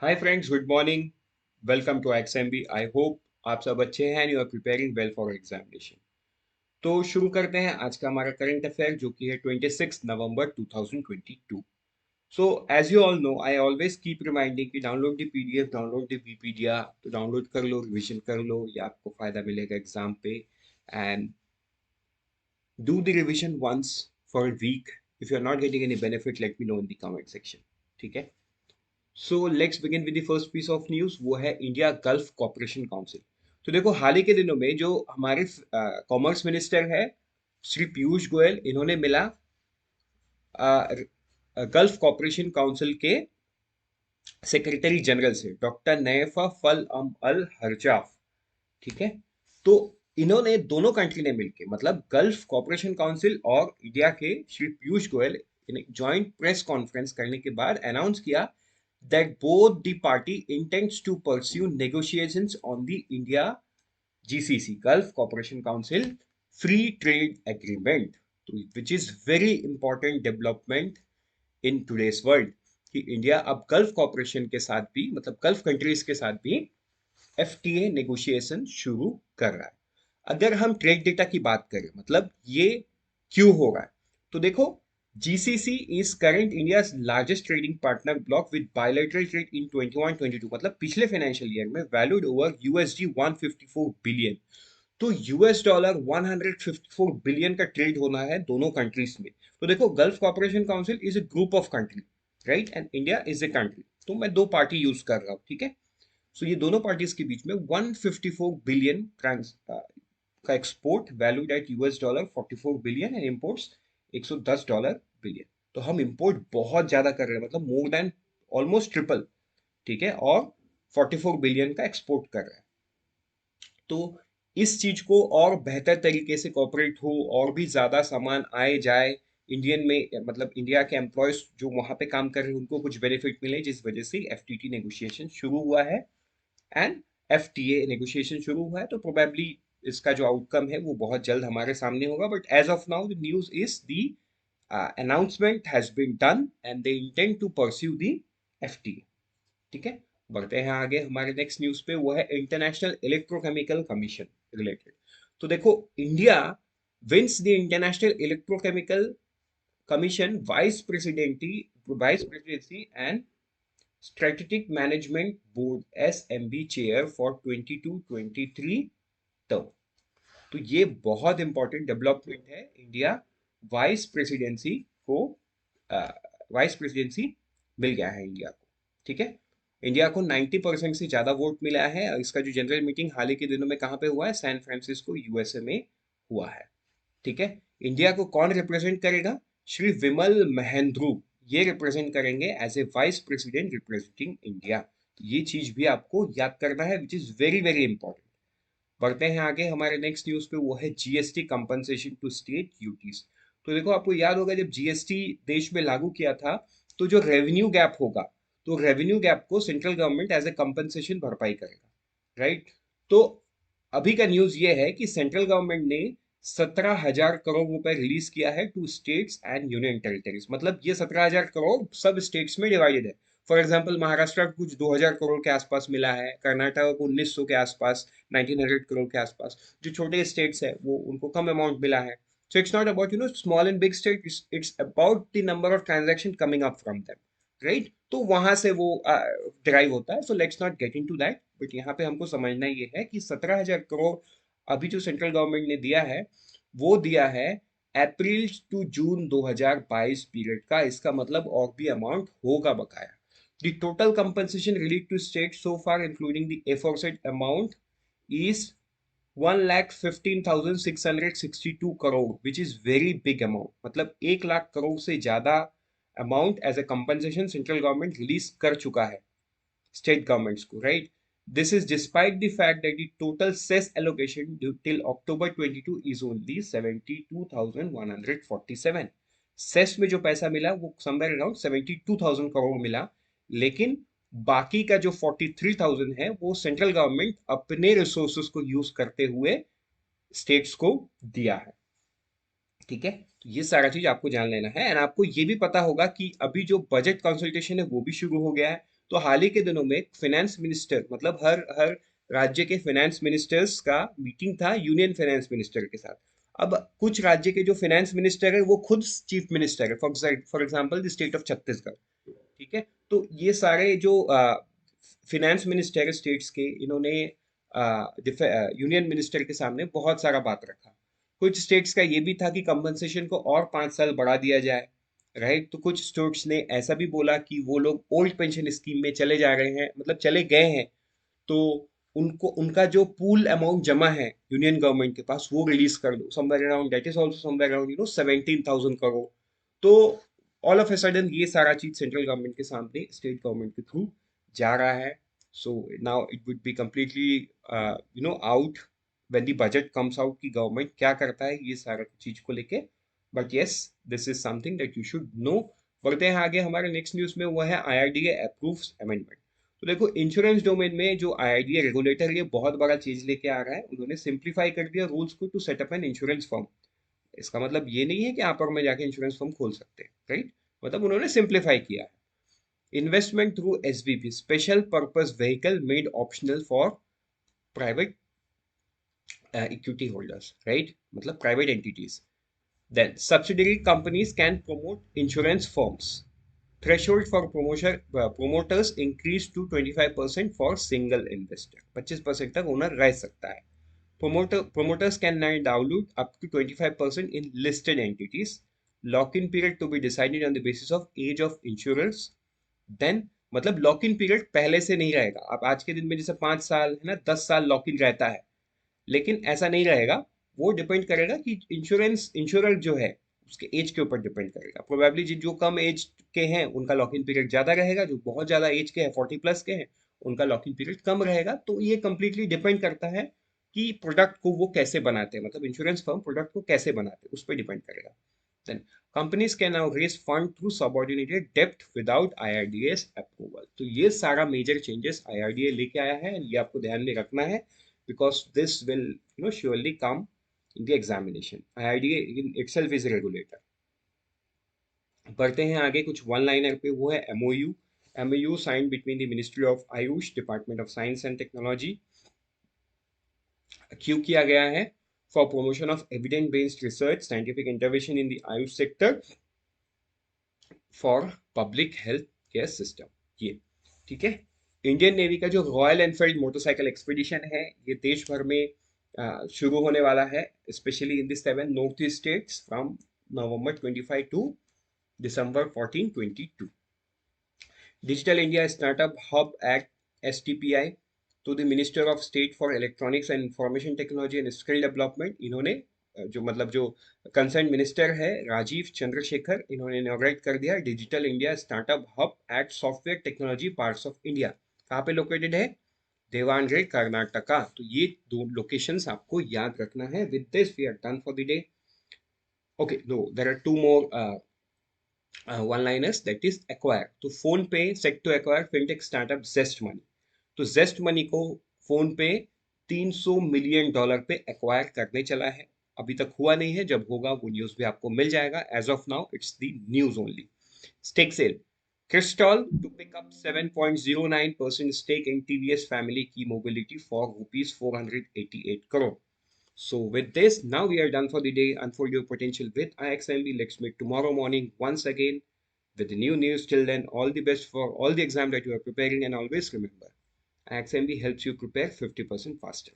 Hi friends, good morning. Welcome to XMB. I hope आप सब अच्छे हैं and you are preparing well for examination. तो शुरू करते हैं आज का हमारा करंट अफेयर जो कि है 26 नवंबर 2022। So as you all know, I always keep reminding कि download the PDF, download the वीपीडिया। तो डाउनलोड कर लो, रिविजन कर लो, ये आपको फायदा मिलेगा एग्जाम पे। And do the revision once for a week. If you are not getting any benefit, let me know in the comment section. ठीक है। So let's begin with the first piece of news, वो है India gulf cooperation council. तो देखो, हाल ही के दिनों में जो हमारे कॉमर्स मिनिस्टर है श्री पीयूष गोयल, इन्होंने मिला गल्फ कॉपरेशन काउंसिल के सेक्रेटरी जनरल से, डॉक्टर नैफा फल अल हरजाफ। ठीक है। तो इन्होंने, दोनों कंट्री ने मिलके, मतलब गल्फ कॉपरेशन काउंसिल और इंडिया के Shri Piyush Goyal, joint press conference करने के बाद अनाउंस किया that both the party intends to pursue negotiations on the India GCC Gulf Cooperation Council free trade agreement, which is very important development in today's world कि India अब gulf corporation के साथ भी, मतलब गल्फ कंट्रीज के साथ भी FTA negotiation शुरू कर रहा है। अगर हम ट्रेड डेटा की बात करें, मतलब ये क्यों हो रहा है, तो देखो, GCC is current India's largest trading partner bloc with bilateral trade in 21-22, मतलब पिछले फाइनेंशियल ईयर में वैल्यूड ओवर यूएसडी 154 बिलियन। तो यूएस डॉलर 154 बिलियन का ट्रेड होना है दोनों कंट्रीज में। तो देखो, Gulf cooperation council is a group of country, right, and India is a country. तो मैं दो पार्टी यूज कर रहा हूँ, ठीक है। सो ये दोनों पार्टीज के बीच में 154 बिलियन का export valued at US dollar 44 billion and imports 110 dollar billion. तो हम इंपोर्ट बहुत ज्यादा कर रहे हैं, मतलब मोर देन ऑलमोस्ट ट्रिपल। ठीक है। और 44 बिलियन का एक्सपोर्ट कर रहे हैं। तो इस चीज को और बेहतर तरीके से कॉपरेट हो, और भी ज्यादा सामान आए जाए इंडियन में, मतलब इंडिया के एम्प्लॉयज जो वहां पे काम कर रहे हैं उनको कुछ बेनिफिट मिले, जिस वजह से एफटीटी नेगोशिएशन शुरू हुआ है एंड एफटीए नेगोशिएशन शुरू हुआ है। तो प्रोबेबली इसका जो आउटकम है वो बहुत जल्द हमारे सामने होगा, but as of now the news is the announcement has been done and they intend to pursue the FTA। ठीक है। बढ़ते हैं आगे हमारे नेक्स्ट न्यूज पे, वो है इंटरनेशनल इलेक्ट्रोकेमिकल कमीशन रिलेटेड। तो देखो, India wins the international electrochemical commission vice presidency and strategic management board SMB chair for 22-23 term. तो ये बहुत इंपॉर्टेंट डेवलपमेंट है। इंडिया वाइस प्रेसिडेंसी को वाइस प्रेसिडेंसी मिल गया है इंडिया को। ठीक है। इंडिया को 90% से ज्यादा वोट मिला है, और इसका जो जनरल मीटिंग हाल ही के दिनों में कहाँ पे हुआ है, सैन फ्रांसिस्को यूएसए में हुआ है। ठीक है। इंडिया को कौन रिप्रेजेंट करेगा? श्री विमल महेंद्रू, ये रिप्रेजेंट करेंगे as a vice president representing India. ये चीज भी आपको याद करना है, which is very very important. बढ़ते हैं आगे हमारे नेक्स्ट न्यूज पे, वो है GST compensation to state UTs. तो देखो, आपको याद होगा जब जीएसटी देश में लागू किया था, तो जो रेवेन्यू गैप होगा, तो रेवेन्यू गैप को central government as a compensation भरपाई करेगा, राइट। तो अभी का न्यूज ये है कि सेंट्रल गवर्नमेंट ने 17,000 करोड़ रुपए रिलीज किया है to states and union territories. मतलब ये 17,000 करोड़ सब स्टेट्स में डिवाइडेड है। फॉर एग्जाम्पल, महाराष्ट्र को कुछ 2,000 करोड़ के आसपास मिला है, कर्नाटक को 1,900 के आसपास, 1,900 करोड़ के आसपास। जो छोटे स्टेट्स है वो उनको कम अमाउंट मिला है। So it's not about small and big state, it's about the number of transaction coming up from them, right. तो वहां से वो डिराइव होता है। So let's not get into that, but यहाँ पे हमको समझना ये है कि 17,000 करोड़ अभी जो सेंट्रल गवर्नमेंट ने दिया है, वो दिया है अप्रैल टू जून 2022 पीरियड का। इसका मतलब और भी अमाउंट होगा बकाया। The total compensation released to states so far, including the aforesaid amount, is 1,15,662 crore, which is very big amount। मतलब 1 लाख करोड़ से ज्यादा amount as a compensation central government release कर चुका है स्टेट गवर्नमेंट्स को, right. This is despite the fact that the total cess allocation till October 22 is only 72,147। Cess में जो पैसा मिला वो समवेयर अराउंड 72,000 करोड़ मिला, लेकिन बाकी का जो 43,000 है वो सेंट्रल गवर्नमेंट अपने रिसोर्सेस को यूज करते हुए स्टेट्स को दिया है। ठीक है। तो ये सारा चीज आपको जान लेना है, एंड आपको ये भी पता होगा कि अभी जो बजट कंसल्टेशन है वो भी शुरू हो गया है। तो हाल ही के दिनों में फाइनेंस मिनिस्टर, मतलब हर हर राज्य के फाइनेंस मिनिस्टर्स का मीटिंग था यूनियन फाइनेंस मिनिस्टर के साथ। अब कुछ राज्य के जो फाइनेंस मिनिस्टर है वो खुद चीफ मिनिस्टर है, for example the state of Chhattisgarh. ठीक है, तो ये सारे जो फिनेंस मिनिस्टर स्टेट्स के, इन्होंने यूनियन मिनिस्टर के सामने बहुत सारा बात रखा। कुछ स्टेट्स का ये भी था कि कंपनसेशन को और 5 साल बढ़ा दिया जाए, राइट। तो कुछ स्टेट्स ने ऐसा भी बोला कि वो लोग ओल्ड पेंशन स्कीम में चले जा रहे हैं, मतलब चले गए हैं, तो उनको उनका जो पूल अमाउंट जमा है यूनियन गवर्नमेंट के पास वो रिलीज कर दो, somewhere around, that is also somewhere around 17,000 crore. तो ऑल ऑफ ए सडन ये सारा चीज सेंट्रल गवर्नमेंट के सामने स्टेट गवर्नमेंट के थ्रू जा रहा है। So now it would be completely out when the budget comes out कि गवर्नमेंट क्या करता है ये सारा चीज को लेके। But yes, this is something that you should know. बढ़ते हैं आगे, हमारे नेक्स्ट न्यूज में वो है आईआरडीए अप्रूव्स अमेंडमेंट। तो देखो, इंश्योरेंस डोमेन में जो आईआरडीए रेगुलेटर ये बहुत बड़ा चीज लेके आ रहा है। उन्होंने सिंप्लीफाई कर दिया रूल्स को to set up an insurance firm. इसका मतलब ये नहीं है कि आप और मैं जाके इंश्योरेंस फर्म खोल सकते हैं, राइट। मतलब उन्होंने सिंप्लीफाई किया है। Investment through SVP, special purpose vehicle made optional for private equity holders, right, मतलब private entities. Then subsidiary companies can promote insurance firms. Threshold for promoters increased to 25% for single investor। 25% तक owner रह सकता है। Promoters can now dilute up to 25% in listed entities। Lock-in period to be decided on the basis of age of insurers। Then मतलब lock in period पहले से नहीं रहेगा। अब आज के दिन में जैसे 5 साल है ना, 10 साल लॉक इन रहता है, लेकिन ऐसा नहीं रहेगा। वो डिपेंड करेगा कि इंश्योरर जो है उसके एज के ऊपर डिपेंड करेगा। प्रोबेबली जो कम एज के हैं उनका लॉक इन पीरियड ज्यादा रहेगा, जो बहुत ज्यादा एज के हैं 40+ के हैं उनका लॉक इन पीरियड कम रहेगा। तो ये कंप्लीटली डिपेंड करता है कि प्रोडक्ट को वो कैसे बनाते हैं, मतलब इंश्योरेंस फर्म प्रोडक्ट को कैसे बनाते हैं उस पर डिपेंड करेगा। Then companies can now raise fund through subordinated डेब्ट विदाउट आईआरडीएस अप्रूवल। तो ये सारा मेजर चेंजेस आईआरडीए लेके आया है, ये आपको ध्यान में रखना है, because this will surely come in the examination। IRDA in itself is a regulator। बढ़ते हैं आगे कुछ वन लाइनर पे, वो है MOU। MOU sign between the ministry of AYUSH, department of science and technology, क्यों किया गया है, for promotion of evidence based research scientific intervention in the AYUSH sector for public health care system. ये ठीक है। इंडियन नेवी का जो रॉयल एनफील्ड मोटरसाइकिल एक्सपीडिशन है ये देश भर में शुरू होने वाला है, specially in the 7 north east states from November 25 to December 14, 22। Digital India startup hub act STPI to the minister of state for electronics and information technology and skill development. इन्होंने जो कंसर्न मिनिस्टर है राजीव चंद्रशेखर, इन्होंने inaugurate कर दिया digital India startup hub at software technology parks of India. कहाँ पे located है? देवानगढ़, कर्नाटका। तो ये दो लोकेशंस आपको याद रखना है। With this we are done for the day. Okay, no, there are two more one liners, that is acquire. तो PhonePe set to acquire fintech startup ZestMoney. तो जेस्ट मनी को फोन पे $300 million पे acquire करने चला है। अभी तक हुआ नहीं है, जब होगा वो न्यूज भी आपको मिल जाएगा। As of now it's the news only. Stake sale, Crystal to pick up 7.09% stake in TVS Family Key Mobility for rupees 488 crore। So with this, now we are done for the day. Unfold your potential with IXMB. Let's meet tomorrow morning once again with the new news. Till then, all the best for all the exam that you are preparing, and always remember, IXMB helps you prepare 50% faster.